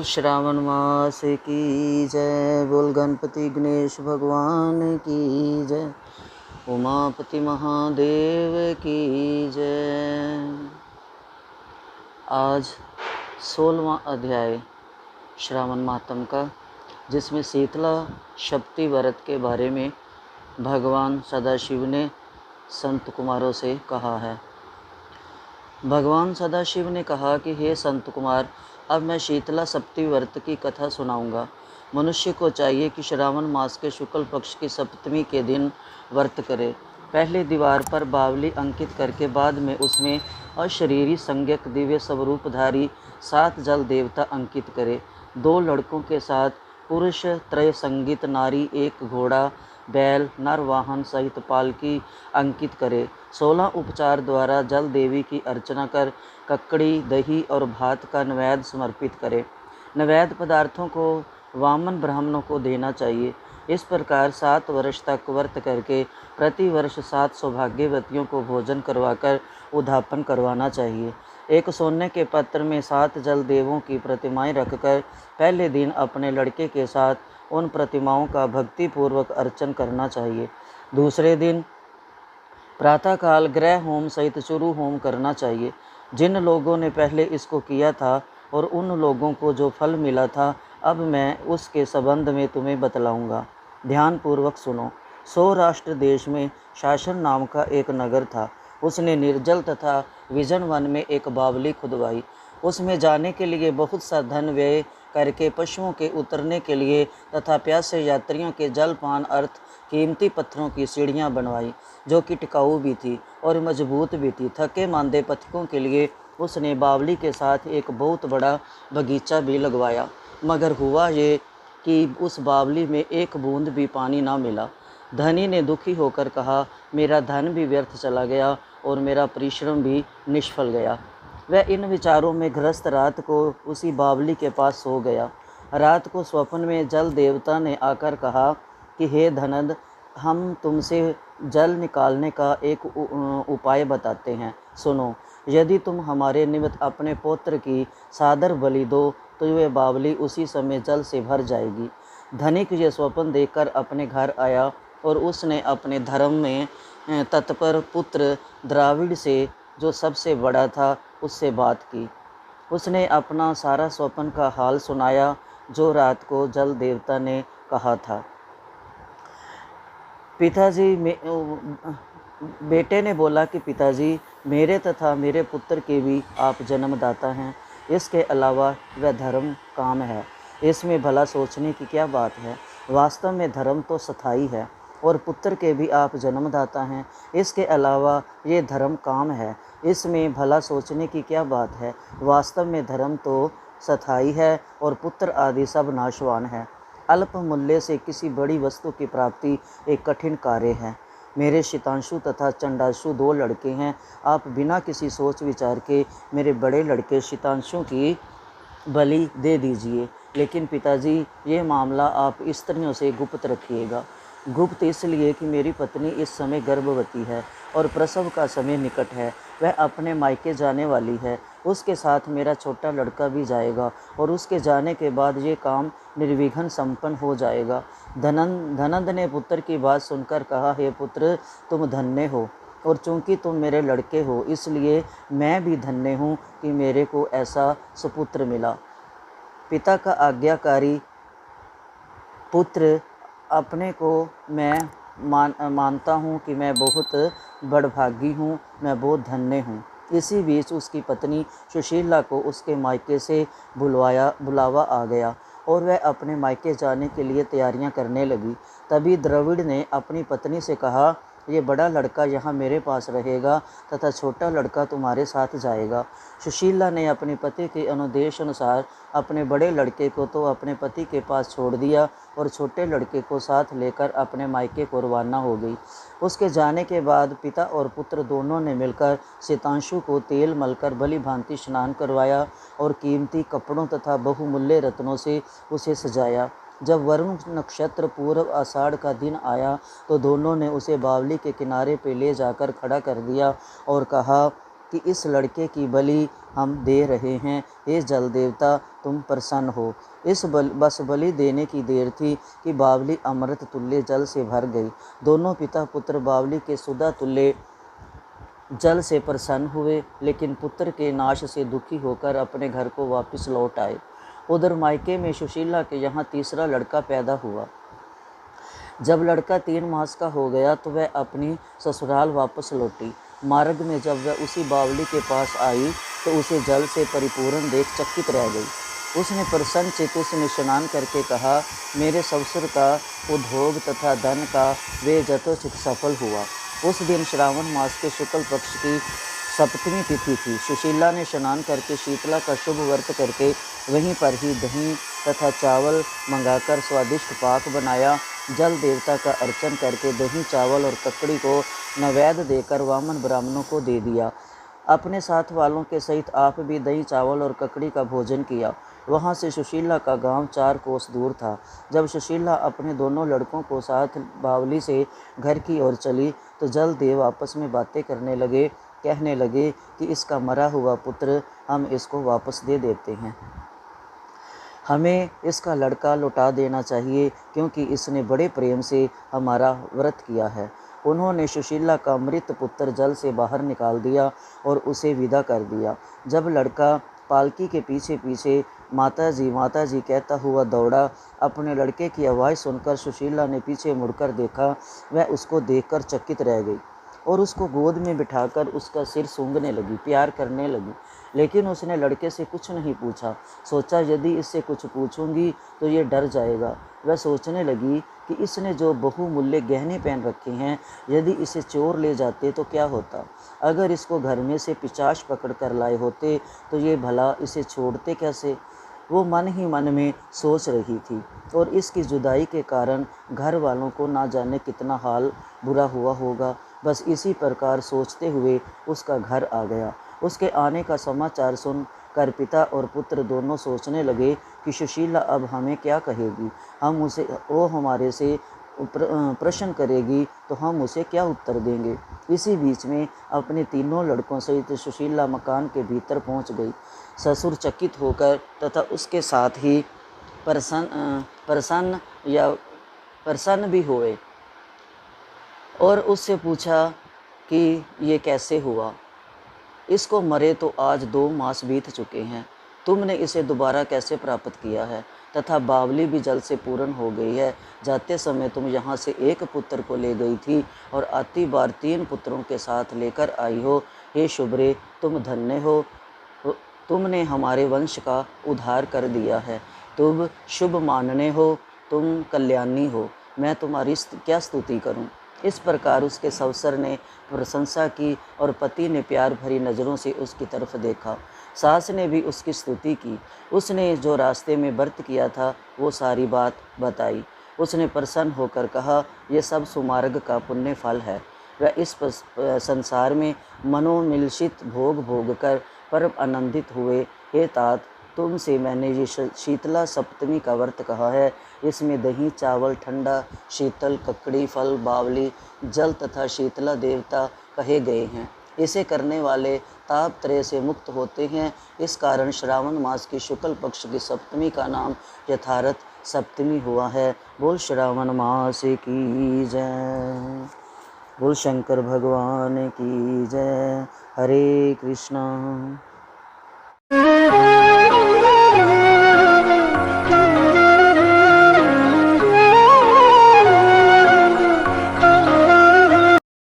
श्रावण मास की जय। बोल गणपति गणेश भगवान की जय। उमापति महादेव की जय। आज 16वां अध्याय श्रावण मातम का, जिसमें शीतला सप्ती व्रत के बारे में भगवान सदाशिव ने संत कुमारों से कहा है। भगवान सदाशिव ने कहा कि हे संत कुमार, अब मैं शीतला सप्ती व्रत की कथा सुनाऊंगा। मनुष्य को चाहिए कि श्रावण मास के शुक्ल पक्ष की सप्तमी के दिन व्रत करे। पहले दीवार पर बावली अंकित करके बाद में उसमें अशरीरी संज्ञक दिव्य स्वरूपधारी 7 जल देवता अंकित करे। 2 लड़कों के साथ पुरुष त्रय संगीत नारी 1 घोड़ा बैल नर वाहन सहित पालकी अंकित करे। 16 उपचार द्वारा जल देवी की अर्चना कर ककड़ी दही और भात का नैवेद्य समर्पित करे। नैवेद्य पदार्थों को वामन ब्राह्मणों को देना चाहिए। इस प्रकार 7 वर्ष तक व्रत करके प्रति वर्ष 7 सौभाग्यवतियों को भोजन करवाकर उद्यापन करवाना चाहिए। एक सोने के पत्र में 7 जल देवों की प्रतिमाएं रखकर पहले दिन अपने लड़के के साथ उन प्रतिमाओं का भक्तिपूर्वक अर्चन करना चाहिए। दूसरे दिन प्रातःकाल ग्रह होम सहित चुरु होम करना चाहिए। जिन लोगों ने पहले इसको किया था और उन लोगों को जो फल मिला था, अब मैं उसके संबंध में तुम्हें बतलाऊंगा। ध्यानपूर्वक सुनो। सौराष्ट्र देश में शासन नाम का एक नगर था। उसने निर्जल तथा विजन वन में एक बावली खुदवाई। उसमें जाने के लिए बहुत सा धन व्यय करके पशुओं के उतरने के लिए तथा प्यासे यात्रियों के जलपान अर्थ कीमती पत्थरों की सीढ़ियाँ बनवाई, जो कि टिकाऊ भी थी और मजबूत भी थी। थके मांदे पथिकों के लिए उसने बावली के साथ एक बहुत बड़ा बगीचा भी लगवाया। मगर हुआ ये कि उस बावली में एक बूंद भी पानी ना मिला। धनी ने दुखी होकर कहा, मेरा धन भी व्यर्थ चला गया और मेरा परिश्रम भी निष्फल गया। वह इन विचारों में ग्रस्त रात को उसी बावली के पास सो गया। रात को स्वप्न में जल देवता ने आकर कहा कि हे धनद, हम तुमसे जल निकालने का एक उपाय बताते हैं। सुनो, यदि तुम हमारे निमित्त अपने पुत्र की सादर बलि दो तो वह बावली उसी समय जल से भर जाएगी। धनिक ये स्वप्न देखकर अपने घर आया और उसने अपने धर्म में तत्पर पुत्र द्राविड़ से, जो सबसे बड़ा था, उससे बात की। उसने अपना सारा स्वप्न का हाल सुनाया जो रात को जल देवता ने कहा था। बेटे ने बोला कि पिताजी, मेरे तथा मेरे पुत्र के भी आप जन्मदाता हैं। इसके अलावा वह धर्म काम है, इसमें भला सोचने की क्या बात है। वास्तव में धर्म तो स्थायी है और पुत्र के भी आप जन्मदाता हैं। इसके अलावा ये धर्म काम है, इसमें भला सोचने की क्या बात है। वास्तव में धर्म तो स्थायी है और पुत्र आदि सब नाशवान है। अल्प मूल्य से किसी बड़ी वस्तु की प्राप्ति एक कठिन कार्य है। मेरे शीतांशु तथा चंडाशु 2 लड़के हैं। आप बिना किसी सोच विचार के मेरे बड़े लड़के शीतांशु की बलि दे दीजिए। लेकिन पिताजी, ये मामला आप स्त्रियों से गुप्त रखिएगा। गुप्त इसलिए कि मेरी पत्नी इस समय गर्भवती है और प्रसव का समय निकट है। वह अपने मायके जाने वाली है। उसके साथ मेरा छोटा लड़का भी जाएगा और उसके जाने के बाद ये काम निर्विघ्न संपन्न हो जाएगा। धनंद ने पुत्र की बात सुनकर कहा, हे पुत्र, तुम धन्य हो और चूँकि तुम मेरे लड़के हो इसलिए मैं भी धन्य हूँ कि मेरे को ऐसा सुपुत्र मिला। पिता का आज्ञाकारी पुत्र अपने को मैं मानता हूँ कि मैं बहुत बड़भागी हूँ, मैं बहुत धन्य हूँ। इसी बीच उसकी पत्नी सुशीला को उसके मायके से बुलावा आ गया और वह अपने मायके जाने के लिए तैयारियां करने लगी। तभी द्रविड़ ने अपनी पत्नी से कहा, ये बड़ा लड़का यहाँ मेरे पास रहेगा तथा छोटा लड़का तुम्हारे साथ जाएगा। सुशीला ने अपने पति के अनुदेश अनुसार अपने बड़े लड़के को तो अपने पति के पास छोड़ दिया और छोटे लड़के को साथ लेकर अपने मायके को रवाना हो गई। उसके जाने के बाद पिता और पुत्र दोनों ने मिलकर शीतांशु को तेल मलकर भली भांति स्नान करवाया और कीमती कपड़ों तथा बहुमूल्य रत्नों से उसे सजाया। जब वरुण नक्षत्र पूर्व आषाढ़ का दिन आया तो दोनों ने उसे बावली के किनारे पे ले जाकर खड़ा कर दिया और कहा, कि इस लड़के की बलि हम दे रहे हैं, हे जल देवता तुम प्रसन्न हो। बस बलि देने की देर थी कि बावली अमृत तुल्य जल से भर गई। दोनों पिता पुत्र बावली के सुधा तुल्य जल से प्रसन्न हुए, लेकिन पुत्र के नाश से दुखी होकर अपने घर को वापस लौट आए। उधर मायके में सुशीला के यहाँ तीसरा लड़का पैदा हुआ। जब लड़का 3 मास का हो गया तो वह अपनी ससुराल वापस लौटी। मार्ग में जब वह उसी बावली के पास आई तो उसे जल से परिपूर्ण देख चकित रह गई। उसने प्रसन्न चित्त में स्नान करके कहा, मेरे ससुर का उद्योग तथा धन का वे यथोचित सफल हुआ। उस दिन श्रावण मास के शुक्ल पक्ष की सप्तमी तिथि थी। सुशीला ने स्नान करके शीतला का शुभ व्रत करके वहीं पर ही दही तथा चावल मंगाकर स्वादिष्ट पाक बनाया। जल देवता का अर्चन करके दही चावल और ककड़ी को नैवेद्य देकर वामन ब्राह्मणों को दे दिया। अपने साथ वालों के सहित आप भी दही चावल और ककड़ी का भोजन किया। वहाँ से सुशीला का गांव 4 कोस दूर था। जब सुशीला अपने दोनों लड़कों को साथ बावली से घर की ओर चली तो जल देव आपस में बातें करने लगे, कहने लगे कि इसका मरा हुआ पुत्र हम इसको वापस दे देते हैं। हमें इसका लड़का लौटा देना चाहिए क्योंकि इसने बड़े प्रेम से हमारा व्रत किया है। उन्होंने सुशीला का मृत पुत्र जल से बाहर निकाल दिया और उसे विदा कर दिया। जब लड़का पालकी के पीछे पीछे माता जी कहता हुआ दौड़ा, अपने लड़के की आवाज़ सुनकर सुशीला ने पीछे मुड़कर देखा। वह उसको देखकर चकित रह गई और उसको गोद में बिठाकर उसका सिर सूंघने लगी, प्यार करने लगी। लेकिन उसने लड़के से कुछ नहीं पूछा। सोचा यदि इससे कुछ पूछूंगी तो ये डर जाएगा। वह सोचने लगी कि इसने जो बहुमूल्य गहने पहन रखे हैं, यदि इसे चोर ले जाते तो क्या होता। अगर इसको घर में से पिशाच पकड़ कर लाए होते तो ये भला इसे छोड़ते कैसे। वो मन ही मन में सोच रही थी और इसकी जुदाई के कारण घर वालों को ना जाने कितना हाल बुरा हुआ होगा। बस इसी प्रकार सोचते हुए उसका घर आ गया। उसके आने का समाचार सुन कर पिता और पुत्र दोनों सोचने लगे कि सुशीला अब हमें क्या कहेगी, वो हमारे से प्रश्न करेगी तो हम उसे क्या उत्तर देंगे। इसी बीच में अपने तीनों लड़कों सहित सुशीला मकान के भीतर पहुंच गई। ससुर चकित होकर तथा उसके साथ ही प्रसन्न भी हुए और उससे पूछा कि ये कैसे हुआ। इसको मरे तो आज 2 मास बीत चुके हैं, तुमने इसे दोबारा कैसे प्राप्त किया है, तथा बावली भी जल से पूर्ण हो गई है। जाते समय तुम यहाँ से 1 पुत्र को ले गई थी और आती बार 3 पुत्रों के साथ लेकर आई हो। हे शुभ्रे, तुम धन्य हो, तुमने हमारे वंश का उद्धार कर दिया है। तुम शुभ मानने हो, तुम कल्याणी हो, मैं तुम्हारी क्या स्तुति करूं। इस प्रकार उसके ससुर ने प्रशंसा की और पति ने प्यार भरी नज़रों से उसकी तरफ देखा। सास ने भी उसकी स्तुति की। उसने जो रास्ते में व्रत किया था वो सारी बात बताई। उसने प्रसन्न होकर कहा, यह सब सुमार्ग का पुण्य फल है। वह इस संसार में मनोमिलसित भोग कर परम आनंदित हुए। हे तात, तुमसे मैंने ये शीतला सप्तमी का व्रत कहा है। इसमें दही चावल ठंडा शीतल ककड़ी फल बावली जल तथा शीतला देवता कहे गए हैं। इसे करने वाले ताप त्रय से मुक्त होते हैं। इस कारण श्रावण मास की शुक्ल पक्ष की सप्तमी का नाम यथार्थ सप्तमी हुआ है। बोल श्रावण मास की जय। बोल शंकर भगवान की जय। हरे कृष्णा।